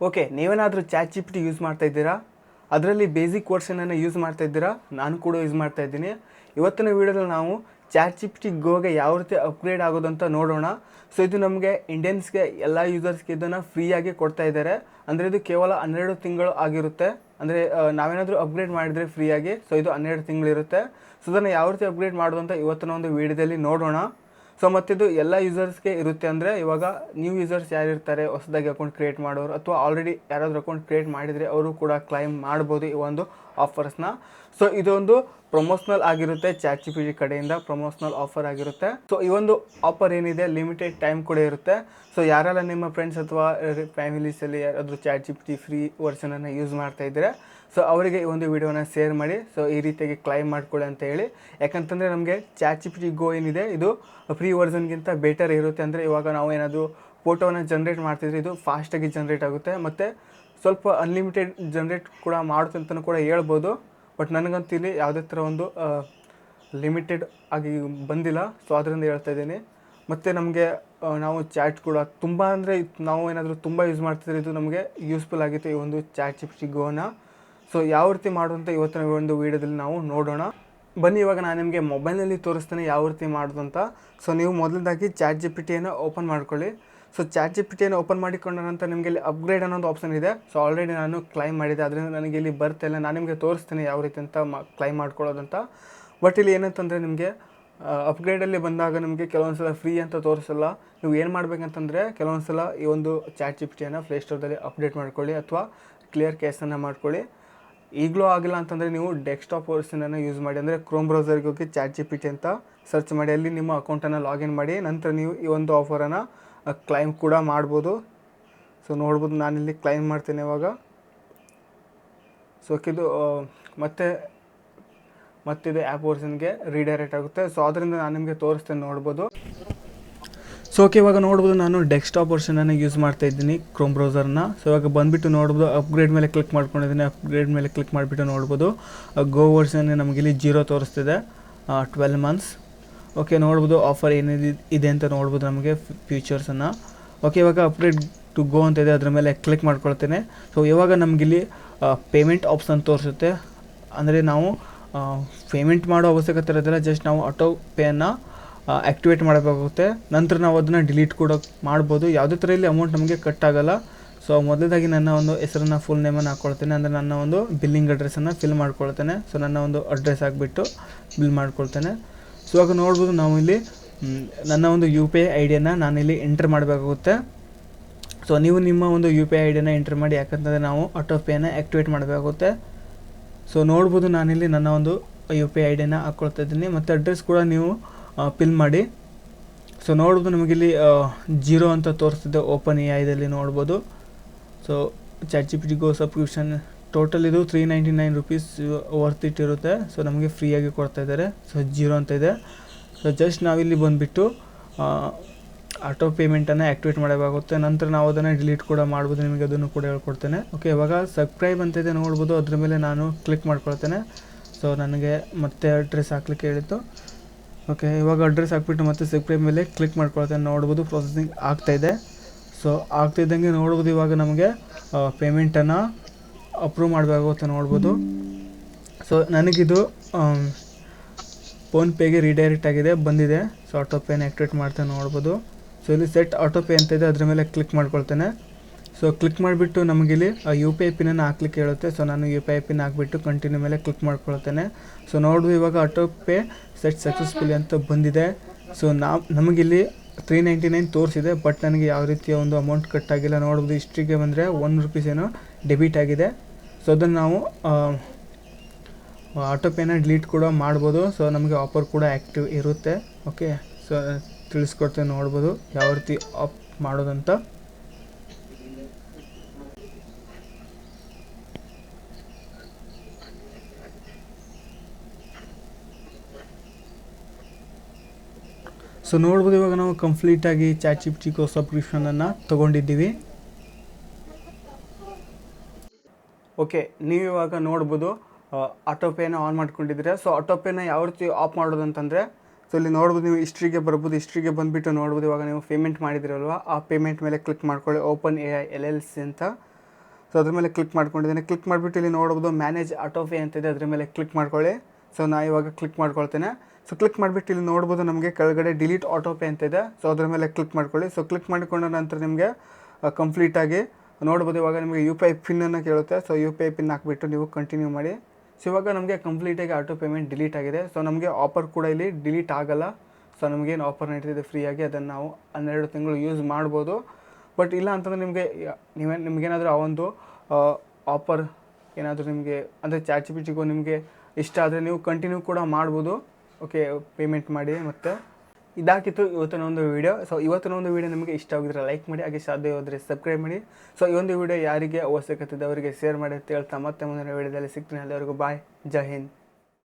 Okay, ನೀವೇನಾದರೂ Chat G P T use ಮಾಡ್ತಾ ಇದ್ದೀರಾ? ಅದರಲ್ಲಿ ಬೇಸಿಕ್ ವರ್ಷನನ್ನು ಯೂಸ್ ಮಾಡ್ತಾ ಇದ್ದೀರಾ? ನಾನು ಕೂಡ ಯೂಸ್ ಮಾಡ್ತಾ ಇದ್ದೀನಿ. ಇವತ್ತಿನ ವೀಡಿಯೋದಲ್ಲಿ ನಾವು ಚಾಟ್ ಜಿ ಪಿ ಟಿ ಗೋಗೆ ಯಾವ ರೀತಿ ಅಪ್ಗ್ರೇಡ್ ಆಗೋದಂತ ನೋಡೋಣ. ಸೊ ಇದು ನಮಗೆ ಇಂಡಿಯನ್ಸ್ಗೆ ಎಲ್ಲ ಯೂಸರ್ಸ್ಗೆ ಇದನ್ನು ಫ್ರೀಯಾಗಿ ಕೊಡ್ತಾ ಇದ್ದಾರೆ. ಅಂದರೆ ಇದು ಕೇವಲ 12 ತಿಂಗಳು ಆಗಿರುತ್ತೆ. ಅಂದರೆ ನಾವೇನಾದರೂ ಅಪ್ಗ್ರೇಡ್ ಮಾಡಿದರೆ ಫ್ರೀಯಾಗಿ, ಸೊ ಇದು 12 ತಿಂಗಳಿರುತ್ತೆ. ಸೊ ಇದನ್ನು ಯಾವ ರೀತಿ ಅಪ್ಗ್ರೇಡ್ ಮಾಡೋದು ಅಂತ ಇವತ್ತಿನ ಒಂದು ವೀಡಿಯೋದಲ್ಲಿ ನೋಡೋಣ. ಸೊ ಮತ್ತಿದು ಎಲ್ಲ ಯೂಸರ್ಸ್ಗೆ ಇರುತ್ತೆ. ಅಂದರೆ ಇವಾಗ ನ್ಯೂ ಯೂಸರ್ಸ್ ಯಾರಿರ್ತಾರೆ, ಹೊಸದಾಗಿ ಅಕೌಂಟ್ ಕ್ರಿಯೇಟ್ ಮಾಡೋರು, ಅಥವಾ ಆಲ್ರೆಡಿ ಯಾರಾದರೂ ಅಕೌಂಟ್ ಕ್ರಿಯೇಟ್ ಮಾಡಿದರೆ ಅವರು ಕೂಡ ಕ್ಲೈಮ್ ಮಾಡ್ಬೋದು ಈ ಒಂದು ಆಫರ್ಸ್ನ. ಸೊ ಇದೊಂದು ಪ್ರಮೋಷನಲ್ ಆಗಿರುತ್ತೆ, ಚಾಟ್ ಜಿ ಪಿ ಟಿ ಕಡೆಯಿಂದ ಪ್ರಮೋಷನಲ್ ಆಫರ್ ಆಗಿರುತ್ತೆ. ಸೊ ಈ ಒಂದು ಆಫರ್ ಏನಿದೆ ಲಿಮಿಟೆಡ್ ಟೈಮ್ ಕೂಡ ಇರುತ್ತೆ. ಸೊ ಯಾರೆಲ್ಲ ನಿಮ್ಮ ಫ್ರೆಂಡ್ಸ್ ಅಥವಾ ಫ್ಯಾಮಿಲೀಸಲ್ಲಿ ಯಾರಾದರೂ Chat G P T free ವರ್ಷನನ್ನು ಯೂಸ್ ಮಾಡ್ತಾ ಇದ್ದರೆ, ಸೊ ಅವರಿಗೆ ಈ ಒಂದು ವಿಡಿಯೋನ ಶೇರ್ ಮಾಡಿ. ಸೊ ಈ ರೀತಿಯಾಗಿ ಕ್ಲೈಮ್ ಮಾಡ್ಕೊಳ್ಳಿ ಅಂತ ಹೇಳಿ. ಯಾಕಂತಂದರೆ ನಮಗೆ ಚಾಟ್ ಜಿ ಪಿ ಟಿ ಗೋ ಏನಿದೆ ಇದು ಫ್ರೀ ವರ್ಷನ್ಗಿಂತ ಬೆಟರ್ ಇರುತ್ತೆ. ಅಂದರೆ ಇವಾಗ ನಾವು ಏನಾದರೂ ಫೋಟೋವನ್ನು ಜನ್ರೇಟ್ ಮಾಡ್ತಿದ್ರೆ ಇದು ಫಾಸ್ಟಾಗಿ ಜನ್ರೇಟ್ ಆಗುತ್ತೆ, ಮತ್ತು ಸ್ವಲ್ಪ ಅನ್ಲಿಮಿಟೆಡ್ ಜನ್ರೇಟ್ ಕೂಡ ಮಾಡುತ್ತೆ ಅಂತಲೂ ಕೂಡ ಹೇಳ್ಬೋದು. ಬಟ್ ನನಗಂತೂ ಇಲ್ಲಿ ಯಾವುದೇ ಥರ ಒಂದು ಲಿಮಿಟೆಡ್ ಆಗಿ ಬಂದಿಲ್ಲ. ಸೊ ಅದರಿಂದ ಹೇಳ್ತಾ ಇದ್ದೀನಿ. ಮತ್ತು ನಮಗೆ ನಾವು ಚಾಟ್ ಕೂಡ ತುಂಬ, ಅಂದರೆ ನಾವು ಏನಾದರೂ ತುಂಬ ಯೂಸ್ ಮಾಡ್ತಿದ್ರೆ ಇದು ನಮಗೆ ಯೂಸ್ಫುಲ್ ಆಗಿತ್ತು ಈ ಒಂದು chat G P T ಗೋನ. So ಯಾವ ರೀತಿ ಮಾಡುವಂಥ ಇವತ್ತಿನ ಒಂದು ವೀಡಿಯೋದಲ್ಲಿ ನಾವು ನೋಡೋಣ. ಬನ್ನಿ, ಇವಾಗ ನಾನು ನಿಮಗೆ ಮೊಬೈಲ್ನಲ್ಲಿ ತೋರಿಸ್ತೇನೆ ಯಾವ ರೀತಿ ಮಾಡೋದು ಅಂತ. ಸೊ ನೀವು ಮೊದಲದಾಗಿ ಚಾಟ್ ಜಿ ಪಿ ಟಿಯನ್ನು ಓಪನ್ ಮಾಡ್ಕೊಳ್ಳಿ. ಸೊ ಚಾಟ್ ಜಿ ಪಿ ಟಿಯನ್ನು ಓಪನ್ ಮಾಡಿಕೊಂಡ ನಂತರ ನಿಮಗೆ ಇಲ್ಲಿ ಅಪ್ಗ್ರೇಡ್ ಅನ್ನೋದು ಆಪ್ಷನ್ ಇದೆ. ಸೊ ಆಲ್ರೆಡಿ ನಾನು ಕ್ಲೈಮ್ ಮಾಡಿದೆ, ಅದರಿಂದ ನನಗೆ ಇಲ್ಲಿ ಬರ್ತಾಯಿಲ್ಲ. ನಾನು ನಿಮಗೆ ತೋರಿಸ್ತೇನೆ ಯಾವ ರೀತಿ ಅಂತ ಕ್ಲೈಮ್ ಮಾಡ್ಕೊಳ್ಳೋದಂತ. ಬಟ್ ಇಲ್ಲಿ ಏನಂತಂದರೆ ನಿಮಗೆ ಅಪ್ಗ್ರೇಡಲ್ಲಿ ಬಂದಾಗ ನಿಮಗೆ ಕೆಲವೊಂದು ಸಲ ಫ್ರೀ ಅಂತ ತೋರಿಸಲ್ಲ. ನೀವು ಏನು ಮಾಡಬೇಕಂತಂದರೆ ಕೆಲವೊಂದು ಸಲ ಈ ಒಂದು ಚಾಟ್ ಜಿ ಪಿ ಟಿಯನ್ನು ಪ್ಲೇಸ್ಟೋರ್ದಲ್ಲಿ ಅಪ್ಡೇಟ್ ಮಾಡ್ಕೊಳ್ಳಿ, ಅಥವಾ ಕ್ಲಿಯರ್ ಕೇಸನ್ನು ಮಾಡ್ಕೊಳ್ಳಿ. ಈಗಲೂ ಆಗಿಲ್ಲ ಅಂತಂದರೆ ನೀವು ಡೆಸ್ಕ್ಟಾಪ್ ವರ್ಷನನ್ನು ಯೂಸ್ ಮಾಡಿ. ಅಂದರೆ ಕ್ರೋಮ್ ಬ್ರೌಸರ್ಗೆ ಹೋಗಿ ಚಾಟ್ ಜಿ ಪಿ ಟಿ ಅಂತ ಸರ್ಚ್ ಮಾಡಿ, ಅಲ್ಲಿ ನಿಮ್ಮ ಅಕೌಂಟನ್ನು ಲಾಗಿನ್ ಮಾಡಿ. ನಂತರ ನೀವು ಈ ಒಂದು ಆಫರನ್ನು ಕ್ಲೈಮ್ ಕೂಡ ಮಾಡ್ಬೋದು. ಸೊ ನೋಡ್ಬೋದು, ನಾನಿಲ್ಲಿ ಕ್ಲೈಮ್ ಮಾಡ್ತೇನೆ ಇವಾಗ. ಸೊ ಇದು ಮತ್ತಿದು ಆ್ಯಪ್ ವರ್ಷನ್ಗೆ ರೀಡೈರೆಕ್ಟ್ ಆಗುತ್ತೆ. ಸೊ ಅದರಿಂದ ನಾನು ನಿಮಗೆ ತೋರಿಸ್ತೇನೆ, ನೋಡ್ಬೋದು. ಸೊ ಓಕೆ, ಇವಾಗ ನೋಡ್ಬೋದು ನಾನು ಡೆಸ್ಕ್ಟಾಪ್ ವರ್ಷನನ್ನು ಯೂಸ್ ಮಾಡ್ತಾ ಇದ್ದೀನಿ ಕ್ರೋಮ್ ಬ್ರೌಸರ್ನ. ಸೊ ಇವಾಗ ಬಂದುಬಿಟ್ಟು ನೋಡ್ಬೋದು ಅಪ್ಗ್ರೇಡ್ ಮೇಲೆ ಕ್ಲಿಕ್ ಮಾಡ್ಕೊಂಡಿದ್ದೀನಿ. ಅಪ್ಗ್ರೇಡ್ ಮೇಲೆ ಕ್ಲಿಕ್ ಮಾಡಿಬಿಟ್ಟು ನೋಡ್ಬೋದು ಗೋ ವರ್ಷನ್ ನಮಗಿಲ್ಲಿ 0 ತೋರಿಸ್ತಿದೆ, 12 ಮಂತ್ಸ್. ಓಕೆ, ನೋಡ್ಬೋದು ಆಫರ್ ಏನಿದೆ ಅಂತ ನೋಡ್ಬೋದು ನಮಗೆ ಫ್ಯೂಚರ್ಸನ್ನು. ಓಕೆ, ಇವಾಗ ಅಪ್ಗ್ರೇಡ್ ಟು ಗೋ ಅಂತ ಇದೆ, ಅದ್ರ ಮೇಲೆ ಕ್ಲಿಕ್ ಮಾಡ್ಕೊಳ್ತೇನೆ. ಸೊ ಇವಾಗ ನಮಗಿಲ್ಲಿ ಪೇಮೆಂಟ್ ಆಪ್ಷನ್ ತೋರಿಸುತ್ತೆ. ಅಂದರೆ ನಾವು ಪೇಮೆಂಟ್ ಮಾಡೋ ಅವಶ್ಯಕತೆ ಇರೋದಿಲ್ಲ, ಜಸ್ಟ್ ನಾವು ಆಟೋ ಪೇಯನ್ನು ಆ್ಯಕ್ಟಿವೇಟ್ ಮಾಡಬೇಕಾಗುತ್ತೆ. ನಂತರ ನಾವು ಅದನ್ನು ಡಿಲೀಟ್ ಕೂಡ ಮಾಡ್ಬೋದು. ಯಾವುದೇ ಥರ ಇಲ್ಲಿ ಅಮೌಂಟ್ ನಮಗೆ ಕಟ್ ಆಗೋಲ್ಲ. ಸೊ ಮೊದಲದಾಗಿ ನನ್ನ ಒಂದು ಹೆಸರನ್ನು ಫುಲ್ ನೇಮನ್ನು ಹಾಕ್ಕೊಳ್ತೇನೆ. ಅಂದರೆ ನನ್ನ ಒಂದು ಬಿಲ್ಲಿಂಗ್ ಅಡ್ರೆಸ್ಸನ್ನು ಫಿಲ್ ಮಾಡ್ಕೊಳ್ತೇನೆ. ಸೊ ನನ್ನ ಒಂದು ಅಡ್ರೆಸ್ ಹಾಕಿಬಿಟ್ಟು ಬಿಲ್ ಮಾಡ್ಕೊಳ್ತೇನೆ. ಸೊ ಇವಾಗ ನೋಡ್ಬೋದು ನಾವು ಇಲ್ಲಿ ನನ್ನ ಒಂದು ಯು ಪಿ ಐ ಐಡಿಯನ್ನು ನಾನಿಲ್ಲಿ ಎಂಟರ್ ಮಾಡಬೇಕಾಗುತ್ತೆ. ಸೊ ನೀವು ನಿಮ್ಮ ಒಂದು ಯು ಪಿ ಐ ಐಡಿಯನ್ನು ಎಂಟರ್ ಮಾಡಿ, ಯಾಕಂತಂದರೆ ನಾವು ಆಟೋ ಪೇಯನ್ನು ಆ್ಯಕ್ಟಿವೇಟ್ ಮಾಡಬೇಕಾಗುತ್ತೆ. ಸೊ ನೋಡ್ಬೋದು ನಾನಿಲ್ಲಿ ನನ್ನ ಒಂದು ಯು ಪಿ ಐ ಐಡಿಯನ್ನು ಹಾಕ್ಕೊಳ್ತಾ ಇದ್ದೀನಿ, ಮತ್ತು ಅಡ್ರೆಸ್ ಕೂಡ ನೀವು ಫಿಲ್ ಮಾಡಿ. ಸೊ ನೋಡ್ಬೋದು ನಮಗಿಲ್ಲಿ 0 ಅಂತ ತೋರಿಸ್ತಿದೆ ಓಪನ್ ಎ ಐದಲ್ಲಿ ನೋಡ್ಬೋದು. So Chat G P T go subscription total ಇದು 399 ರುಪೀಸ್ ವರ್ತ್ ಇಟ್ ಇರುತ್ತೆ. ಸೊ ನಮಗೆ ಫ್ರೀಯಾಗಿ ಕೊಡ್ತಾ ಇದ್ದಾರೆ. ಸೊ 0 ಅಂತ ಇದೆ. ಸೊ ಜಸ್ಟ್ ನಾವಿಲ್ಲಿ ಬಂದುಬಿಟ್ಟು ಆಟೋ ಪೇಮೆಂಟನ್ನು ಆ್ಯಕ್ಟಿವೇಟ್ ಮಾಡಬೇಕಾಗುತ್ತೆ. ನಂತರ ನಾವು ಅದನ್ನು ಡಿಲೀಟ್ ಕೂಡ ಮಾಡ್ಬೋದು, ನಿಮಗೆ ಅದನ್ನು ಕೂಡ ಹೇಳ್ಕೊಡ್ತೇನೆ. ಓಕೆ, ಇವಾಗ ಸಬ್ಸ್ಕ್ರೈಬ್ ಅಂತ ಇದೆ ನೋಡ್ಬೋದು, ಅದ್ರ ಮೇಲೆ ನಾನು ಕ್ಲಿಕ್ ಮಾಡ್ಕೊಳ್ತೇನೆ. ಸೊ ನನಗೆ ಮತ್ತೆ ಅಡ್ರೆಸ್ ಹಾಕ್ಲಿಕ್ಕೆ ಹೇಳಿತ್ತು. ಓಕೆ, ಇವಾಗ ಅಡ್ರೆಸ್ ಹಾಕ್ಬಿಟ್ಟು ಮತ್ತೆ ಸಬ್ಸ್ಕ್ರೈಬ್ ಮೇಲೆ ಕ್ಲಿಕ್ ಮಾಡ್ಕೊಳ್ತೇನೆ. ನೋಡ್ಬೋದು ಪ್ರೊಸೆಸಿಂಗ್ ಆಗ್ತಾಯಿದೆ. ಸೊ ಆಗ್ತಿದ್ದಂಗೆ ನೋಡ್ಬೋದು ಇವಾಗ ನಮಗೆ ಪೇಮೆಂಟನ್ನು ಅಪ್ರೂವ್ ಮಾಡಬೇಕಾಗುತ್ತೆ, ನೋಡ್ಬೋದು. ಸೊ ನನಗಿದು ಫೋನ್ಪೇಗೆ ರೀಡೈರೆಕ್ಟ್ ಆಗಿದೆ, ಬಂದಿದೆ. ಸೊ ಆಟೋ ಪೇನ ಆ್ಯಕ್ಟಿವೇಟ್ ಮಾಡ್ತೇನೆ, ನೋಡ್ಬೋದು. ಸೊ ಇಲ್ಲಿ ಸೆಟ್ ಆಟೋ ಪೇ ಅಂತ ಇದೆ, ಅದ್ರ ಮೇಲೆ ಕ್ಲಿಕ್ ಮಾಡ್ಕೊಳ್ತೇನೆ. ಸೊ ಕ್ಲಿಕ್ ಮಾಡಿಬಿಟ್ಟು ನಮಗಿಲ್ಲಿ ಯು ಪಿ ಐ ಪಿನನ್ನು ಹಾಕ್ಲಿಕ್ಕೆ ಹೇಳುತ್ತೆ. ಸೊ ನಾನು ಯು ಪಿ ಐ ಪಿನ್ ಹಾಕ್ಬಿಟ್ಟು ಕಂಟಿನ್ಯೂ ಮೇಲೆ ಕ್ಲಿಕ್ ಮಾಡ್ಕೊಳ್ತೇನೆ. ಸೊ ನೋಡ್ಬೋದು ಇವಾಗ ಆಟೋ ಪೇ ಸೆಟ್ ಸಕ್ಸಸ್ಫುಲಿ ಅಂತ ಬಂದಿದೆ. ಸೊ ನಮಗಿಲ್ಲಿ 399 ತೋರಿಸಿದೆ, ಬಟ್ ನನಗೆ ಯಾವ ರೀತಿಯ ಒಂದು ಅಮೌಂಟ್ ಕಟ್ ಆಗಿಲ್ಲ. ನೋಡ್ಬೋದು ಹಿಸ್ಟ್ರಿಗೆ ಬಂದರೆ 1 ರೂಪೀಸ್ ಏನೋ ಡೆಬಿಟ್ ಆಗಿದೆ. ಸೊ ಅದನ್ನು ನಾವು ಆಟೋ ಪೇನ ಡಿಲೀಟ್ ಕೂಡ ಮಾಡ್ಬೋದು. ಸೊ ನಮಗೆ ಆಫರ್ ಕೂಡ ಆ್ಯಕ್ಟಿವ್ ಇರುತ್ತೆ. ಓಕೆ, ಸೊ ತಿಳಿಸ್ಕೊಡ್ತೇನೆ, ನೋಡ್ಬೋದು ಯಾವ ರೀತಿ ಆಫ್ ಮಾಡೋದಂತ. ಸೊ ನೋಡ್ಬೋದು ಇವಾಗ ನಾವು ಕಂಪ್ಲೀಟಾಗಿ ಚಾಟ್ ಜಿ ಪಿ ಟಿ ಗೋ ಸಬ್ಸ್ಕ್ರಿಪ್ಷನನ್ನು ತೊಗೊಂಡಿದ್ದೀವಿ. ಓಕೆ, ನೀವು ಇವಾಗ ನೋಡ್ಬೋದು ಆಟೋ ಪೇನ ಆನ್ ಮಾಡ್ಕೊಂಡಿದ್ದೀರಾ. ಸೊ ಆಟೋ ಪೇನ ಯಾವ ರೀತಿ ಆಫ್ ಮಾಡೋದು ಅಂತಂದರೆ, ಸೊ ಇಲ್ಲಿ ನೋಡ್ಬೋದು ನೀವು ಹಿಸ್ಟ್ರಿಗೆ ಬರ್ಬೋದು. ಹಿಸ್ಟ್ರಿಗೆ ಬಂದುಬಿಟ್ಟು ನೋಡ್ಬೋದು ಇವಾಗ ನೀವು ಪೇಮೆಂಟ್ ಮಾಡಿದಿರಲ್ವ, ಆ ಪೇಮೆಂಟ್ ಮೇಲೆ ಕ್ಲಿಕ್ ಮಾಡ್ಕೊಳ್ಳಿ. ಓಪನ್ ಎ ಐ LLC ಅಂತ. ಸೊ ಅದ್ರ ಮೇಲೆ ಕ್ಲಿಕ್ ಮಾಡ್ಕೊಂಡಿದ್ದೀನಿ. ಕ್ಲಿಕ್ ಮಾಡಿಬಿಟ್ಟು ಇಲ್ಲಿ ನೋಡ್ಬೋದು ಮ್ಯಾನೇಜ್ ಆಟೋಪೇ ಅಂತಿದೆ, ಅದ್ರ ಮೇಲೆ ಕ್ಲಿಕ್ ಮಾಡ್ಕೊಳ್ಳಿ. ಸೊ ನಾ ಇವಾಗ ಕ್ಲಿಕ್ ಮಾಡ್ಕೊಳ್ತೇನೆ. ಸೊ ಕ್ಲಿಕ್ ಮಾಡಿಬಿಟ್ಟು ಇಲ್ಲಿ ನೋಡ್ಬೋದು ನಮಗೆ ಕೆಳಗಡೆ ಡಿಲೀಟ್ ಆಟೋಪೇ ಅಂತಿದೆ. ಸೊ ಅದ್ರ ಮೇಲೆ ಕ್ಲಿಕ್ ಮಾಡ್ಕೊಳ್ಳಿ. ಸೊ ಕ್ಲಿಕ್ ಮಾಡಿಕೊಂಡ ನಂತರ ನಿಮಗೆ ಕಂಪ್ಲೀಟಾಗಿ ನೋಡ್ಬೋದು. ಇವಾಗ ನಿಮಗೆ ಯು ಪಿ ಐ ಪಿನ್ನನ್ನು ಕೇಳುತ್ತೆ. So U P I pin ಹಾಕ್ಬಿಟ್ಟು ನೀವು ಕಂಟಿನ್ಯೂ ಮಾಡಿ. ಸೊ ಇವಾಗ ನಮಗೆ ಕಂಪ್ಲೀಟಾಗಿ ಆಟೋ ಪೇಮೆಂಟ್ ಡಿಲೀಟ್ ಆಗಿದೆ. ಸೊ ನಮಗೆ ಆಫರ್ ಕೂಡ ಇಲ್ಲಿ ಡಿಲೀಟ್ ಆಗಲ್ಲ. ಸೊ ನಮಗೇನು ಆಫರ್ ನಡೀತಿದೆ ಫ್ರೀಯಾಗಿ, ಅದನ್ನು ನಾವು 12 ತಿಂಗಳು ಯೂಸ್ ಮಾಡ್ಬೋದು. ಬಟ್ ಇಲ್ಲ ಅಂತಂದರೆ ನಿಮಗೇನಾದರೂ ಆ ಒಂದು ಆಫರ್ ಏನಾದರೂ ನಿಮಗೆ ಅಂದರೆ ಚಾಟ್ ಜಿ ಪಿ ಟಿಗೂ ನಿಮಗೆ ಇಷ್ಟ ಆದರೆ ನೀವು ಕಂಟಿನ್ಯೂ ಕೂಡ ಮಾಡ್ಬೋದು. ಓಕೆ, ಪೇಮೆಂಟ್ ಮಾಡಿ. ಮತ್ತು ಇದಾಗಿತ್ತು ಇವತ್ತಿನ ಒಂದು ವೀಡಿಯೋ. ಸೊ ಇವತ್ತಿನ ಒಂದು ವೀಡಿಯೋ ನಿಮಗೆ ಇಷ್ಟ ಆಗಿದ್ರೆ ಲೈಕ್ ಮಾಡಿ, ಹಾಗೆ ಸಾಧ್ಯ ಹೋದರೆ ಸಬ್ಸ್ಕ್ರೈಬ್ ಮಾಡಿ. ಸೊ ಈ ಒಂದು ವೀಡಿಯೋ ಯಾರಿಗೆ ಅವಶ್ಯಕತೆ ಇದೆ ಅವರಿಗೆ ಶೇರ್ ಮಾಡಿ ಅಂತ ಹೇಳ್ತಾ ಮತ್ತೆ ಮುಂದಿನ ವೀಡಿಯೋದಲ್ಲಿ ಸಿಗ್ತೀನಿ. ಎಲ್ಲರಿಗೂ ಬಾಯ್, ಜೈ ಹಿಂದ್.